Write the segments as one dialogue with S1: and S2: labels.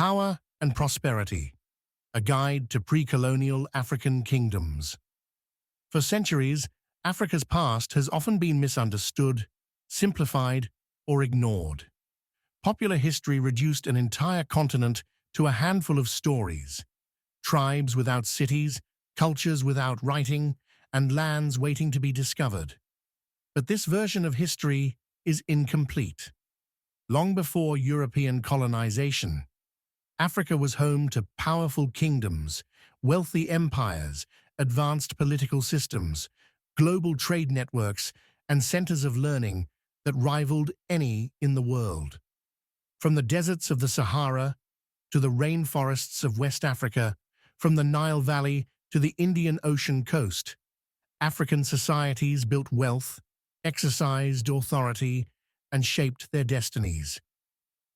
S1: Power and Prosperity, a guide to pre-colonial African kingdoms. For centuries, Africa's past has often been misunderstood, simplified, or ignored. Popular history reduced an entire continent to a handful of stories: tribes without cities, cultures without writing, and lands waiting to be discovered. But this version of history is incomplete. Long before European colonization, Africa was home to powerful kingdoms, wealthy empires, advanced political systems, global trade networks, and centers of learning that rivaled any in the world. From the deserts of the Sahara to the rainforests of West Africa, from the Nile Valley to the Indian Ocean coast, African societies built wealth, exercised authority, and shaped their destinies.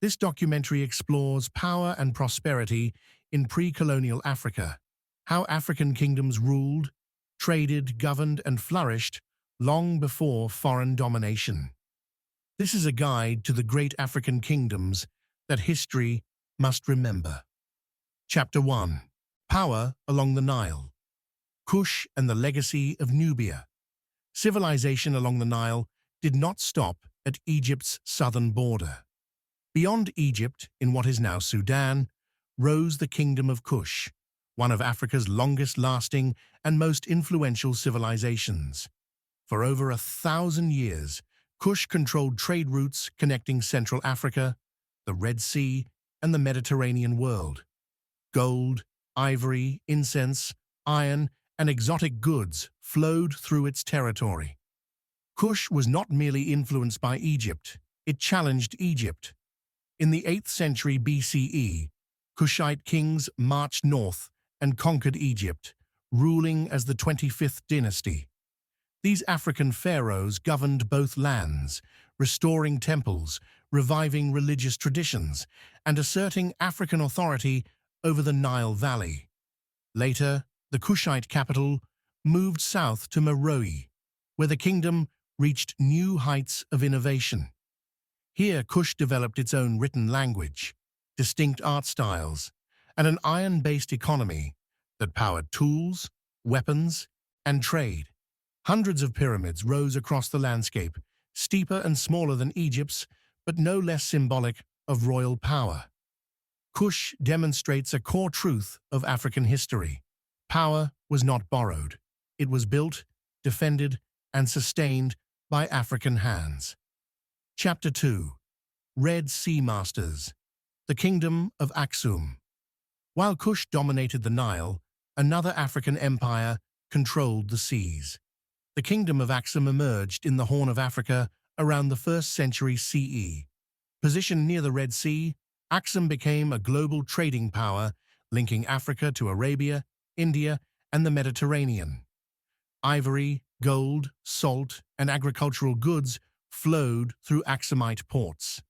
S1: This documentary explores power and prosperity in pre-colonial Africa, how African kingdoms ruled, traded, governed, and flourished long before foreign domination. This is a guide to the great African kingdoms that history must remember. Chapter 1. Power along the Nile. Kush and the legacy of Nubia. Civilization along the Nile did not stop at Egypt's southern border. Beyond Egypt, in what is now Sudan, rose the Kingdom of Kush, one of Africa's longest-lasting and most influential civilizations. For over 1,000 years, Kush controlled trade routes connecting Central Africa, the Red Sea, and the Mediterranean world. Gold, ivory, incense, iron, and exotic goods flowed through its territory. Kush was not merely influenced by Egypt, it challenged Egypt. In the 8th century BCE, Kushite kings marched north and conquered Egypt, ruling as the 25th dynasty. These African pharaohs governed both lands, restoring temples, reviving religious traditions, and asserting African authority over the Nile Valley. Later, the Kushite capital moved south to Meroe, where the kingdom reached new heights of innovation. Here, Kush developed its own written language, distinct art styles, and an iron-based economy that powered tools, weapons, and trade. Hundreds of pyramids rose across the landscape, steeper and smaller than Egypt's, but no less symbolic of royal power. Kush demonstrates a core truth of African history. Power was not borrowed. It was built, defended, and sustained by African hands. Chapter 2. Red Sea Masters. The Kingdom of Aksum. While Kush dominated the Nile, another African empire controlled the seas. The Kingdom of Aksum emerged in the Horn of Africa around the 1st century CE. Positioned near the Red Sea, Aksum became a global trading power, linking Africa to Arabia, India, and the Mediterranean. Ivory, gold, salt, and agricultural goods flowed through Aksumite ports.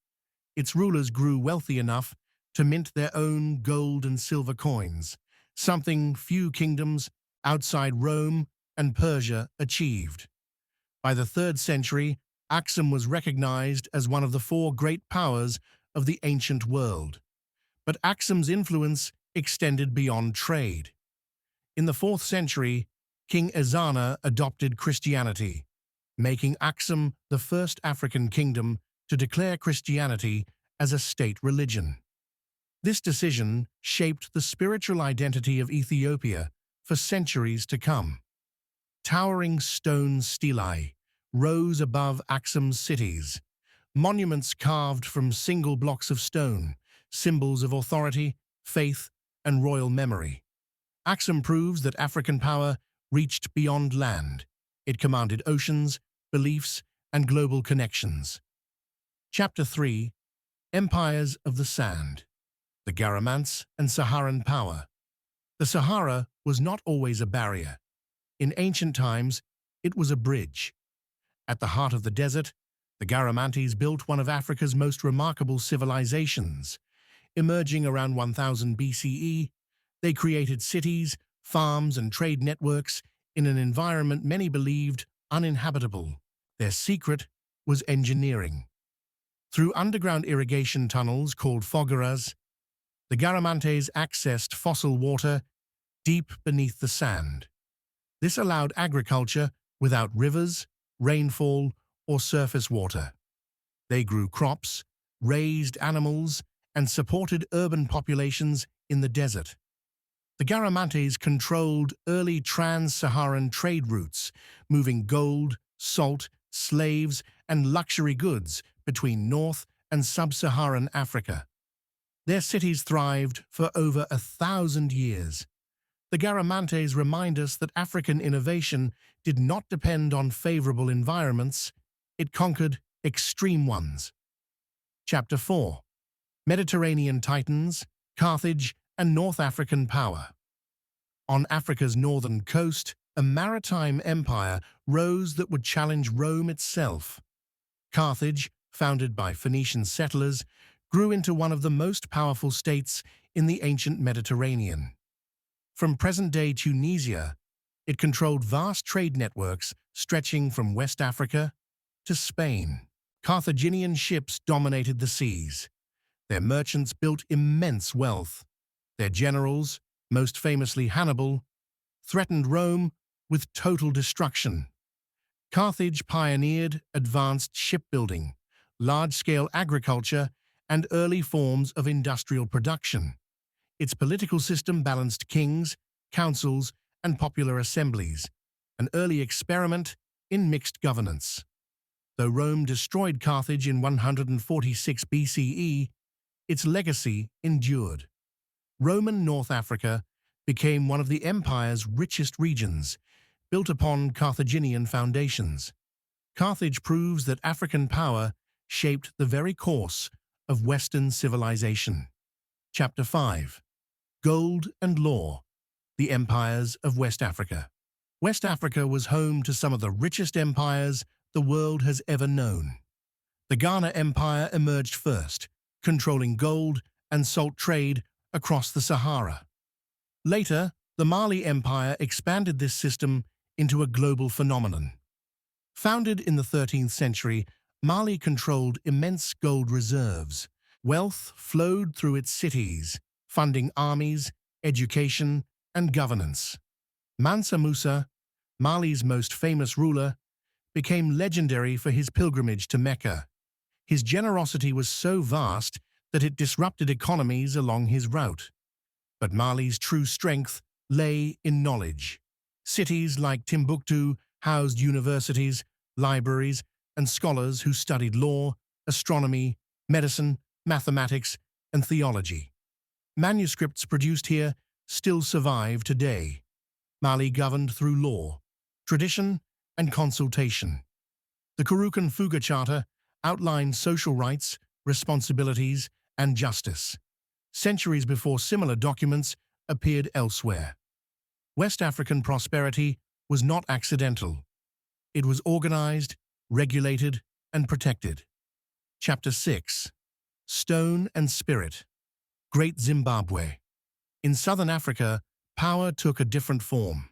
S1: Its rulers grew wealthy enough to mint their own gold and silver coins, something few kingdoms outside Rome and Persia achieved. By the 3rd century, Aksum was recognized as one of the 4 great powers of the ancient world. But Aksum's influence extended beyond trade. In the 4th century, King Ezana adopted Christianity, making Aksum the first African kingdom to declare Christianity as a state religion. This decision shaped the spiritual identity of Ethiopia for centuries to come. Towering stone stelae rose above Aksum's cities, monuments carved from single blocks of stone, symbols of authority, faith, and royal memory. Aksum proves that African power reached beyond land. It commanded oceans, beliefs, and global connections. Chapter 3. Empires of the Sand. The Garamants and Saharan Power. The Sahara was not always a barrier. In ancient times, it was a bridge. At the heart of the desert, the Garamantes built one of Africa's most remarkable civilizations. Emerging around 1000 BCE, they created cities, farms, and trade networks in an environment many believed uninhabitable. Their secret was engineering. Through underground irrigation tunnels called fogaras, The Garamantes accessed fossil water deep beneath the sand. This allowed agriculture without rivers, rainfall, or surface water. They grew crops, raised animals, and supported urban populations in the desert. The Garamantes controlled early trans-Saharan trade routes, moving gold, salt, slaves, and luxury goods between North and Sub-Saharan Africa. Their cities thrived for over 1,000 years. The Garamantes remind us that African innovation did not depend on favorable environments, it conquered extreme ones. Chapter 4. Mediterranean Titans, Carthage, and North African Power. On Africa's northern coast, a maritime empire rose that would challenge Rome itself. Carthage, founded by Phoenician settlers, grew into one of the most powerful states in the ancient Mediterranean. From present-day Tunisia, it controlled vast trade networks stretching from West Africa to Spain. Carthaginian ships dominated the seas. Their merchants built immense wealth. Their generals, most famously Hannibal, threatened Rome with total destruction. Carthage pioneered advanced shipbuilding, large-scale agriculture, and early forms of industrial production. Its political system balanced kings, councils, and popular assemblies, an early experiment in mixed governance. Though Rome destroyed Carthage in 146 BCE, its legacy endured. Roman North Africa became one of the empire's richest regions, built upon Carthaginian foundations. Carthage proves that African power shaped the very course of Western civilization. Chapter 5. Gold and Law, the Empires of West Africa. West Africa was home to some of the richest empires the world has ever known. The Ghana Empire emerged first, controlling gold and salt trade across the Sahara. Later, the Mali Empire expanded this system into a global phenomenon. Founded in the 13th century, Mali controlled immense gold reserves. Wealth flowed through its cities, funding armies, education, and governance. Mansa Musa, Mali's most famous ruler, became legendary for his pilgrimage to Mecca. His generosity was so vast that it disrupted economies along his route. But Mali's true strength lay in knowledge. Cities like Timbuktu housed universities, libraries, and scholars who studied law, astronomy, medicine, mathematics, and theology. Manuscripts produced here still survive today. Mali governed through law, tradition, and consultation. The Kurukan Fuga Charter outlined social rights, responsibilities, and justice, centuries before similar documents appeared elsewhere. West African prosperity was not accidental. It was organized, regulated, and protected. Chapter 6. Stone and Spirit. Great Zimbabwe. In southern Africa, power took a different form.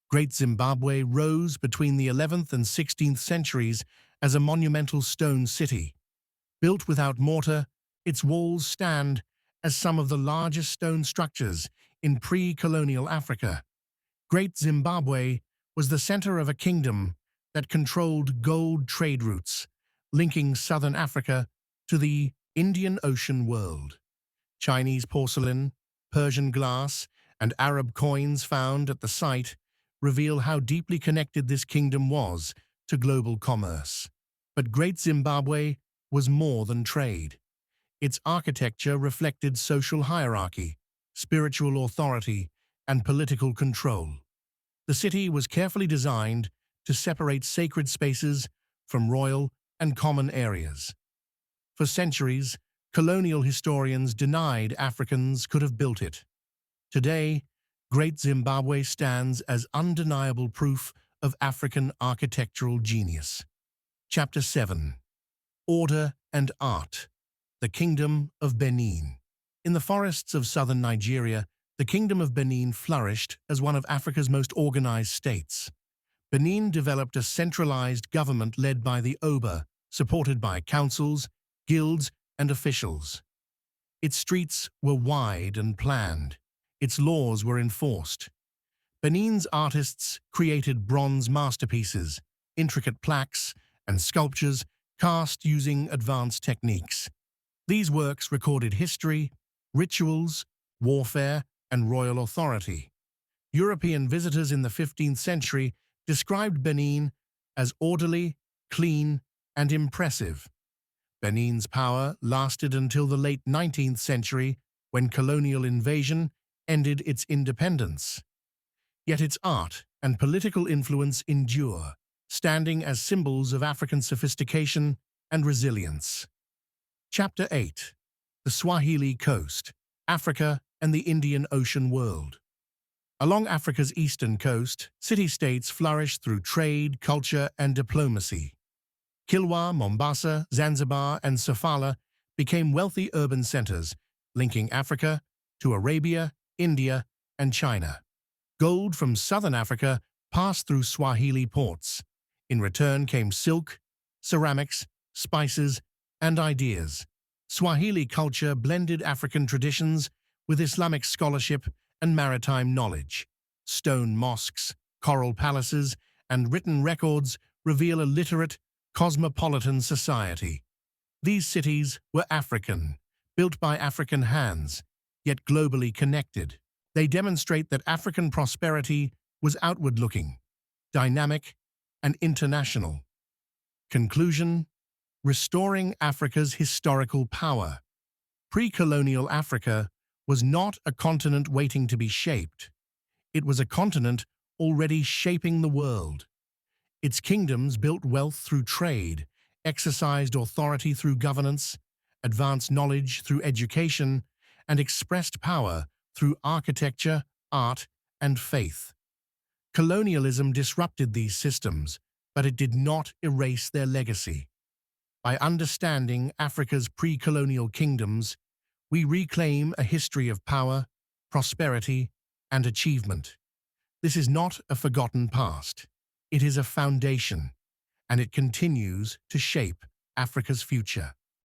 S1: Great Zimbabwe rose between the 11th and 16th centuries as a monumental stone city. Built without mortar, its walls stand as some of the largest stone structures in pre-colonial Africa. Great Zimbabwe was the center of a kingdom that controlled gold trade routes, linking southern Africa to the Indian Ocean world. Chinese porcelain, Persian glass, and Arab coins found at the site reveal how deeply connected this kingdom was to global commerce. But Great Zimbabwe was more than trade. Its architecture reflected social hierarchy, spiritual authority, and political control. The city was carefully designed to separate sacred spaces from royal and common areas. For centuries, colonial historians denied Africans could have built it. Today, Great Zimbabwe stands as undeniable proof of African architectural genius. Chapter 7. Order and Art. The Kingdom of Benin. In the forests of southern Nigeria, the Kingdom of Benin flourished as one of Africa's most organized states. Benin developed a centralized government led by the Oba, supported by councils, guilds, and officials. Its streets were wide and planned. Its laws were enforced. Benin's artists created bronze masterpieces, intricate plaques, and sculptures cast using advanced techniques. These works recorded history, rituals, warfare, and royal authority. European visitors in the 15th century described Benin as orderly, clean, and impressive. Benin's power lasted until the late 19th century, when colonial invasion ended its independence. Yet its art and political influence endure, standing as symbols of African sophistication and resilience. Chapter 8. The Swahili Coast, Africa and the Indian Ocean World. Along Africa's eastern coast, city-states flourished through trade, culture, and diplomacy. Kilwa, Mombasa, Zanzibar, and Sofala became wealthy urban centers, linking Africa to Arabia, India, and China. Gold from southern Africa passed through Swahili ports. In return came silk, ceramics, spices, and ideas. Swahili culture blended African traditions with Islamic scholarship and maritime knowledge. Stone mosques, coral palaces, and written records reveal a literate, cosmopolitan society. These cities were African, built by African hands, yet globally connected. They demonstrate that African prosperity was outward-looking, dynamic, and international. Conclusion: restoring Africa's historical power. Pre-colonial Africa was not a continent waiting to be shaped. It was a continent already shaping the world. Its kingdoms built wealth through trade, exercised authority through governance, advanced knowledge through education, and expressed power through architecture, art, and faith. Colonialism disrupted these systems, but it did not erase their legacy. By understanding Africa's pre-colonial kingdoms, we reclaim a history of power, prosperity, and achievement. This is not a forgotten past. It is a foundation, and it continues to shape Africa's future.